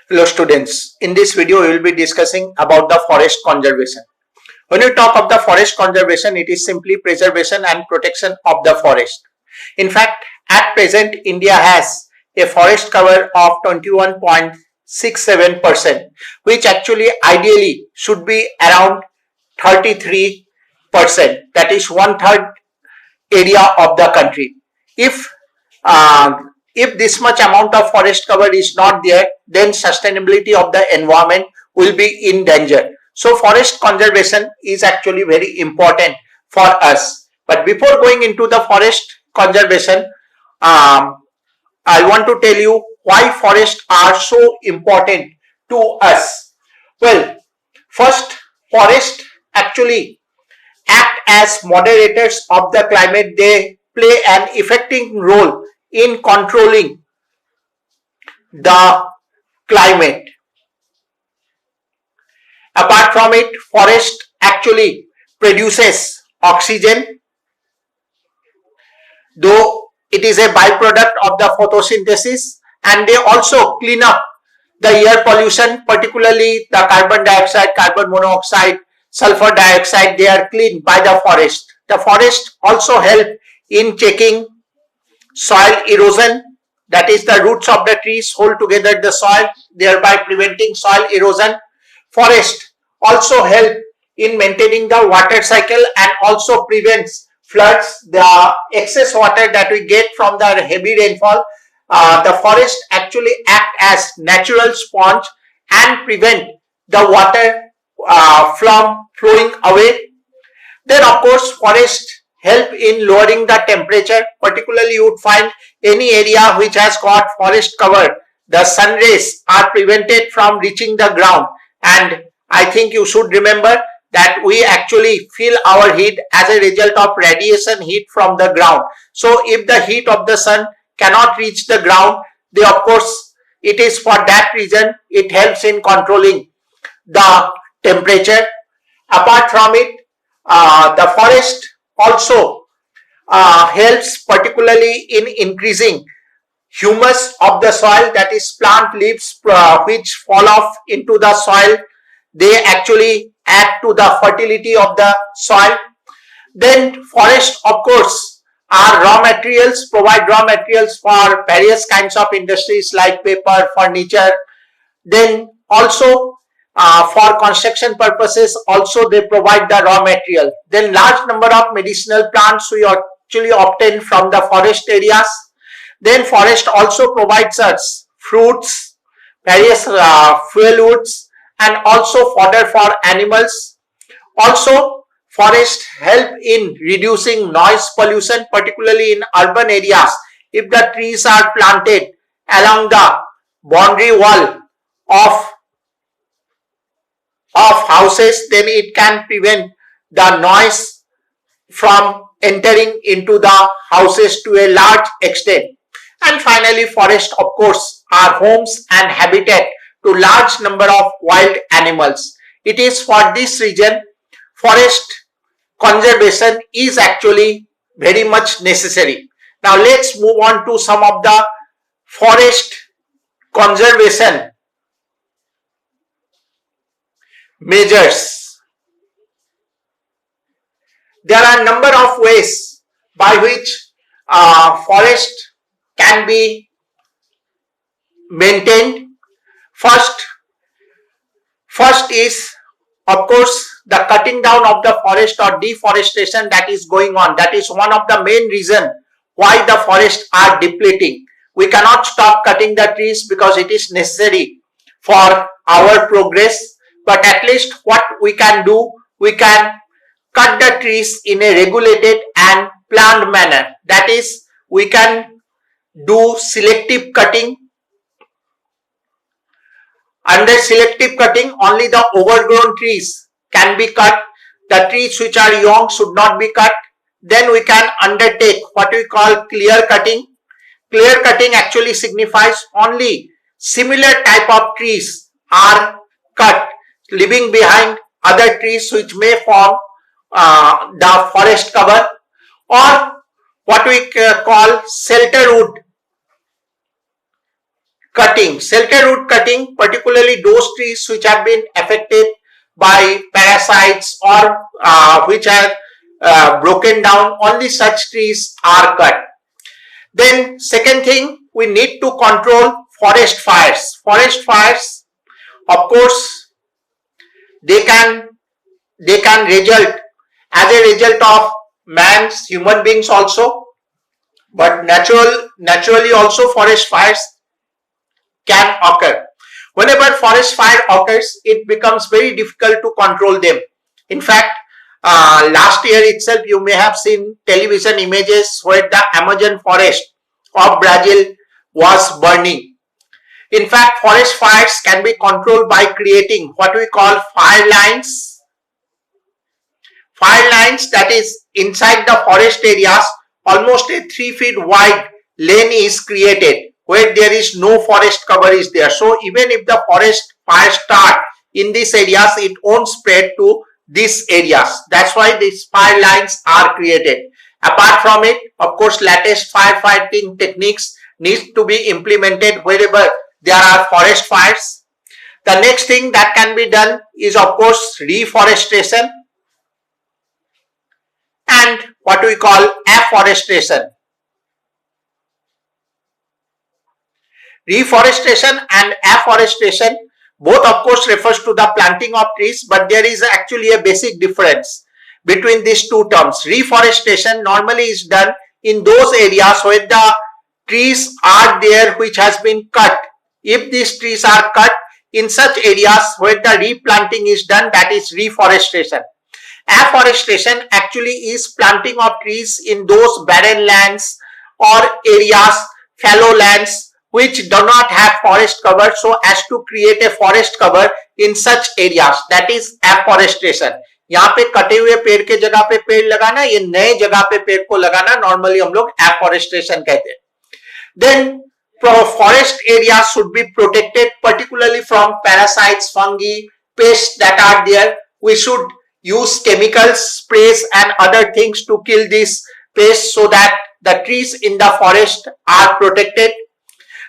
Hello students, in this video we will be discussing about the forest conservation. When we talk of the forest conservation, it is simply preservation and protection of the forest. In fact, at present India has a forest cover of 21.67%, which actually ideally should be around 33%, that is one third area of the country. If this much amount of forest cover is not there, then sustainability of the environment will be in danger. So forest conservation is actually very important for us. But before going into the forest conservation, I want to tell you why forests are so important to us. Well, first, forests actually act as moderators of the climate. They play an effective role in controlling the climate. Apart from it, forest actually produces oxygen, though it is a byproduct of the photosynthesis, and they also clean up the air pollution, particularly the carbon dioxide, carbon monoxide, sulfur dioxide. They are cleaned by the forest. The forest also help in checking soil erosion, that is the roots of the trees hold together the soil, thereby preventing soil erosion. Forest also help in maintaining the water cycle and also prevents floods. The excess water that we get from the heavy rainfall, the forest actually act as natural sponge and prevent the water from flowing away. Then of course forest help in lowering the temperature, particularly you would find any area which has got forest cover, the sun rays are prevented from reaching the ground, and I think you should remember that we actually feel our heat as a result of radiation heat from the ground. So if the heat of the sun cannot reach the ground, they of course it is for that reason it helps in controlling the temperature. Apart from it, the forest also helps particularly in increasing humus of the soil, that is plant leaves which fall off into the soil. They actually add to the fertility of the soil. Then forests of course are raw materials, provide raw materials for various kinds of industries like paper, furniture. Then also for construction purposes also they provide the raw material. Then large number of medicinal plants we actually obtain from the forest areas. Then forest also provides us fruits, various fuel woods, and also fodder for animals. Also forest help in reducing noise pollution, particularly in urban areas. If the trees are planted along the boundary wall of houses, then it can prevent the noise from entering into the houses to a large extent. And finally, forests of course are homes and habitat to large number of wild animals. It is for this reason forest conservation is actually very much necessary. Now let's move on to some of the forest conservation measures. There are a number of ways by which forest can be maintained. First is of course the cutting down of the forest or deforestation that is going on. That is one of the main reasons why the forests are depleting. We cannot stop cutting the trees because it is necessary for our progress. But at least what we can do, we can cut the trees in a regulated and planned manner. That is, we can do selective cutting. Under selective cutting, only the overgrown trees can be cut. The trees which are young should not be cut. Then we can undertake what we call clear cutting. Clear cutting actually signifies only similar type of trees are cut, leaving behind other trees which may form the forest cover, or what we call shelter wood cutting. Shelter wood cutting cutting, particularly those trees which have been affected by parasites or which are broken down, only such trees are cut. Then second thing, we need to control forest fires. Forest fires, of course, they can result as a result of man's, human beings also, but naturally also forest fires can occur. Whenever forest fire occurs, it becomes very difficult to control them. In fact, last year itself you may have seen television images where the Amazon forest of Brazil was burning. In fact, forest fires can be controlled by creating what we call fire lines. Fire lines, that is, inside the forest areas, almost a 3 feet wide lane is created where there is no forest cover is there. So even if the forest fire start in these areas, it won't spread to these areas. That's why these fire lines are created. Apart from it, of course, latest firefighting techniques need to be implemented wherever there are forest fires. The next thing that can be done is, of course, reforestation and what we call afforestation. Reforestation and afforestation both, of course, refers to the planting of trees, but there is actually a basic difference between these two terms. Reforestation normally is done in those areas where the trees are there which has been cut. If these trees are cut, in such areas where the replanting is done, that is reforestation. Afforestation actually is planting of trees in those barren lands or areas, fallow lands, which do not have forest cover, so as to create a forest cover in such areas. That is afforestation. यहाँ पे कटे हुए पेड़ के जगह पे पेड़ लगाना, ये नए जगह पे पेड़ को लगाना, नॉर्मली हम लोग afforestation कहते हैं. Then forest areas should be protected, particularly from parasites, fungi, pests that are there. We should use chemicals, sprays and other things to kill these pests so that the trees in the forest are protected.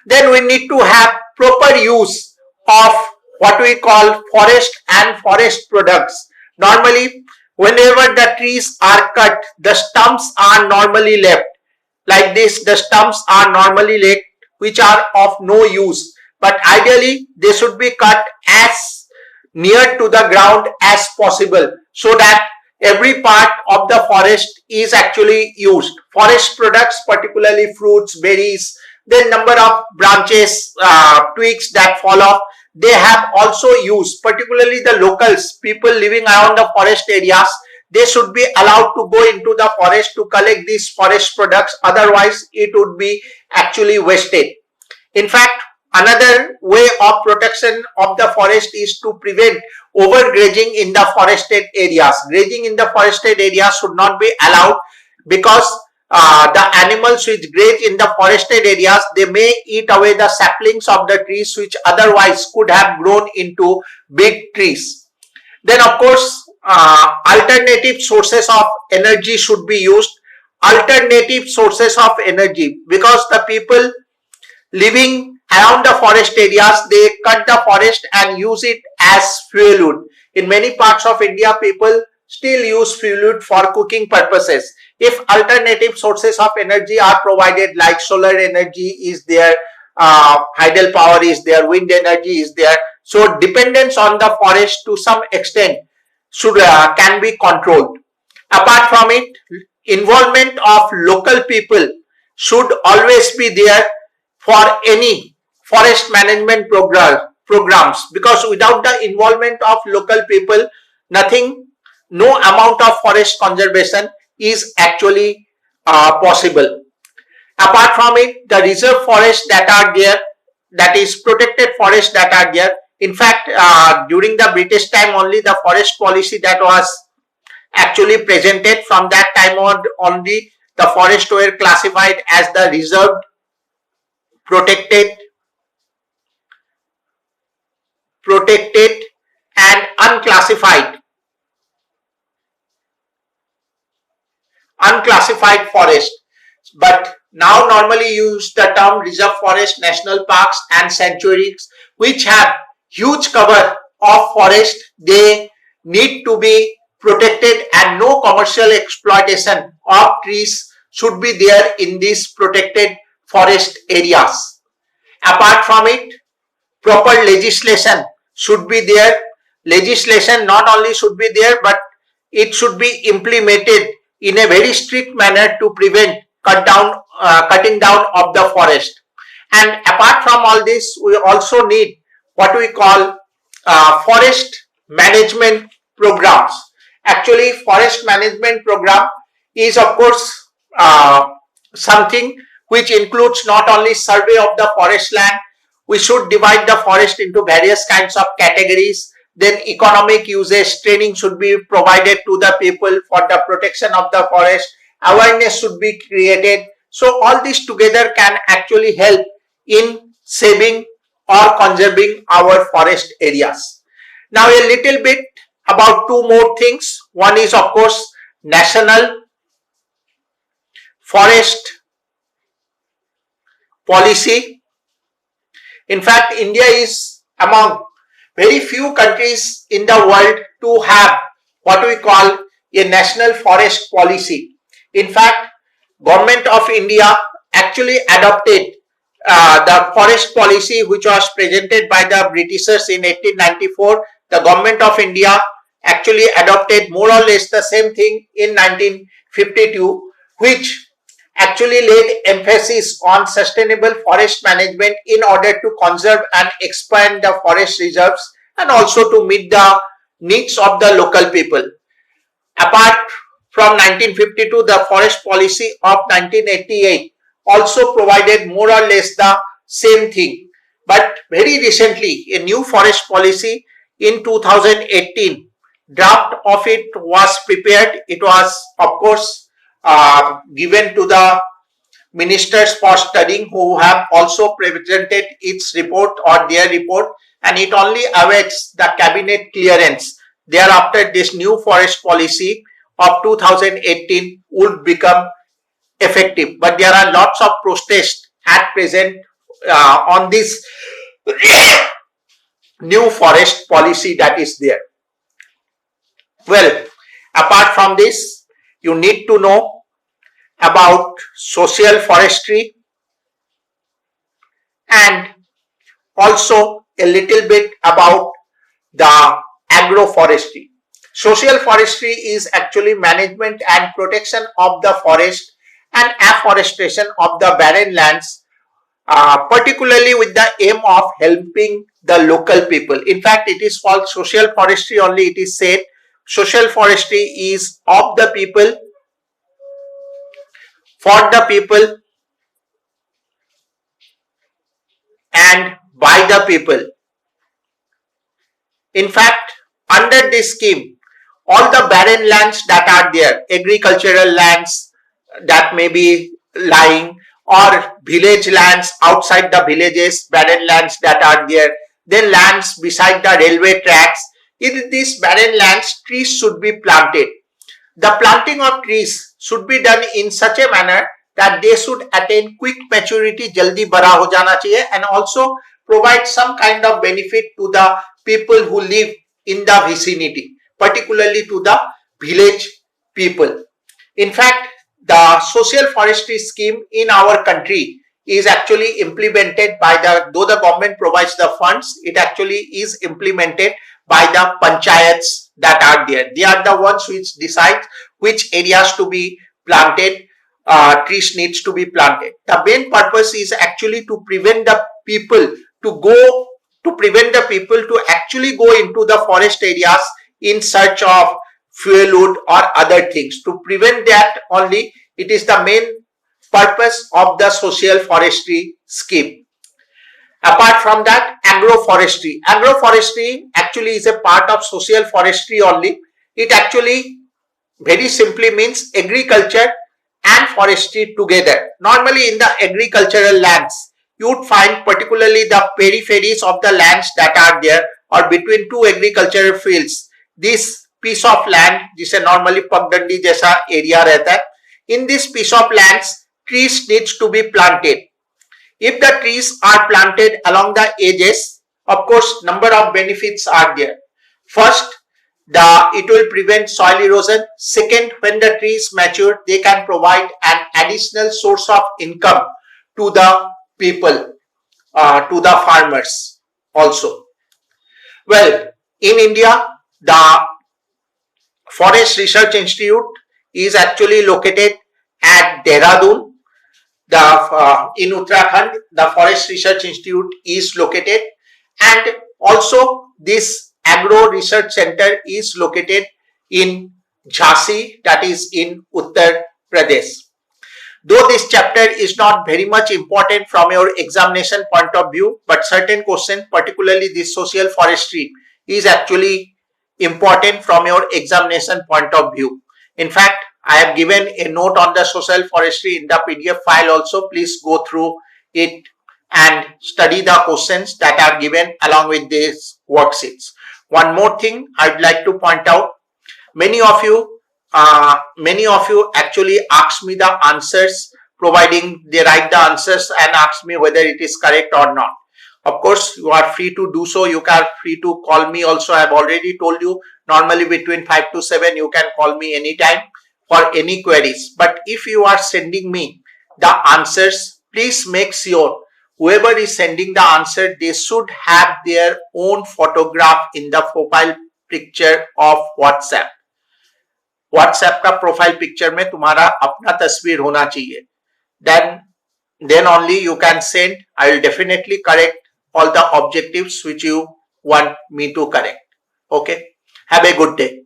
Then we need to have proper use of what we call forest and forest products. Normally, whenever the trees are cut, the stumps are normally left. Like this, the stumps are normally left, which are of no use. But ideally, they should be cut as near to the ground as possible, so that every part of the forest is actually used. Forest products, particularly fruits, berries, then number of branches, twigs that fall off, they have also used. Particularly the locals, people living around the forest areas, they should be allowed to go into the forest to collect these forest products. Otherwise, it would be actually wasted. In fact, another way of protection of the forest is to prevent overgrazing in the forested areas. Grazing in the forested areas should not be allowed, because the animals which graze in the forested areas, they may eat away the saplings of the trees which otherwise could have grown into big trees. Then, of course, alternative sources of energy should be used. Alternative sources of energy, because the people living around the forest areas, they cut the forest and use it as fuel wood. In many parts of India, people still use fuel wood for cooking purposes. If alternative sources of energy are provided, like solar energy is there, hydel power is there, wind energy is there, so dependence on the forest to some extent can be controlled. Apart from it, involvement of local people should always be there for any forest management programs, because without the involvement of local people, no amount of forest conservation is actually possible. Apart from it, the reserve forests that are there, that is protected forests that are there. In fact, during the British time only, the forest policy that was actually presented, from that time on only the forests were classified as the reserved, protected and unclassified forest. But now normally use the term reserve forest, national parks and sanctuaries, which have huge cover of forest. They need to be protected and no commercial exploitation of trees should be there in these protected forest areas. Apart from it, proper legislation should be there. Legislation not only should be there, but it should be implemented in a very strict manner to prevent cutting down of the forest. And apart from all this, we also need what we call forest management programs. Actually, forest management program is of course something which includes not only survey of the forest land. We should divide the forest into various kinds of categories. Then economic usage training should be provided to the people for the protection of the forest. Awareness should be created. So all this together can actually help in saving or conserving our forest areas. Now a little bit about two more things. One is of course national forest policy. In fact, India is among very few countries in the world to have what we call a national forest policy. In fact, Government of India actually adopted the forest policy which was presented by the Britishers in 1894. The Government of India actually adopted more or less the same thing in 1952, which actually laid emphasis on sustainable forest management in order to conserve and expand the forest reserves and also to meet the needs of the local people. Apart from 1952, the forest policy of 1988 also provided more or less the same thing. But very recently, a new forest policy in 2018, draft of it was prepared. It was of course given to the ministers for studying, who have also presented its report or their report, and it only awaits the cabinet clearance. Thereafter, this new forest policy of 2018 would become effective. But there are lots of protests at present on this new forest policy that is there. Well, apart from this, you need to know about social forestry and also a little bit about the agroforestry. Social forestry is actually management and protection of the forest and afforestation of the barren lands, particularly with the aim of helping the local people. In fact, it is called social forestry only. It is said social forestry is of the people, for the people, and by the people. In fact, under this scheme, all the barren lands that are there, agricultural lands that may be lying, or village lands outside the villages, barren lands that are there, then lands beside the railway tracks, in these barren lands, trees should be planted. The planting of trees should be done in such a manner that they should attain quick maturity, jaldi bada ho jana chahiye, and also provide some kind of benefit to the people who live in the vicinity, particularly to the village people. In fact, the social forestry scheme in our country is actually implemented by though the government provides the funds, it actually is implemented by the panchayats that are there. They are the ones which decide which areas to be planted, trees needs to be planted. The main purpose is actually to prevent the people to actually go into the forest areas in search of fuel wood or other things. To prevent that only, it is the main purpose of the social forestry scheme. Apart from that, agroforestry. Agroforestry actually is a part of social forestry only. It actually very simply means agriculture and forestry together. Normally in the agricultural lands, you would find particularly the peripheries of the lands that are there or between two agricultural fields. This piece of land, जिसे normally पगडंडी जैसा area रहता है, in this piece of lands trees needs to be planted. If the trees are planted along the edges, of course, number of benefits are there. First, it will prevent soil erosion. Second, when the trees mature, they can provide an additional source of income to the people, to the farmers also. Well, in India, the Forest Research Institute is actually located at Dehradun. In Uttarakhand, the Forest Research Institute is located, and also this Agro Research Center is located in Jhansi, that is in Uttar Pradesh. Though this chapter is not very much important from your examination point of view, but certain questions, particularly this social forestry, is actually important from your examination point of view. In fact, I have given a note on the social forestry in the PDF file also. Please go through it and study the questions that are given along with these worksheets. One more thing I would like to point out. Many of you actually ask me the answers, providing they write the answers and ask me whether it is correct or not. Of course, you are free to do so. You are free to call me also. I have already told you, normally between 5 to 7 you can call me anytime for any queries. But if you are sending me the answers, please make sure whoever is sending the answer, they should have their own photograph in the profile picture of WhatsApp. WhatsApp का profile picture में तुम्हारा अपना तस्वीर होना चाहिए. Then only you can send. I will definitely correct all the objectives which you want me to correct. Okay. Have a good day.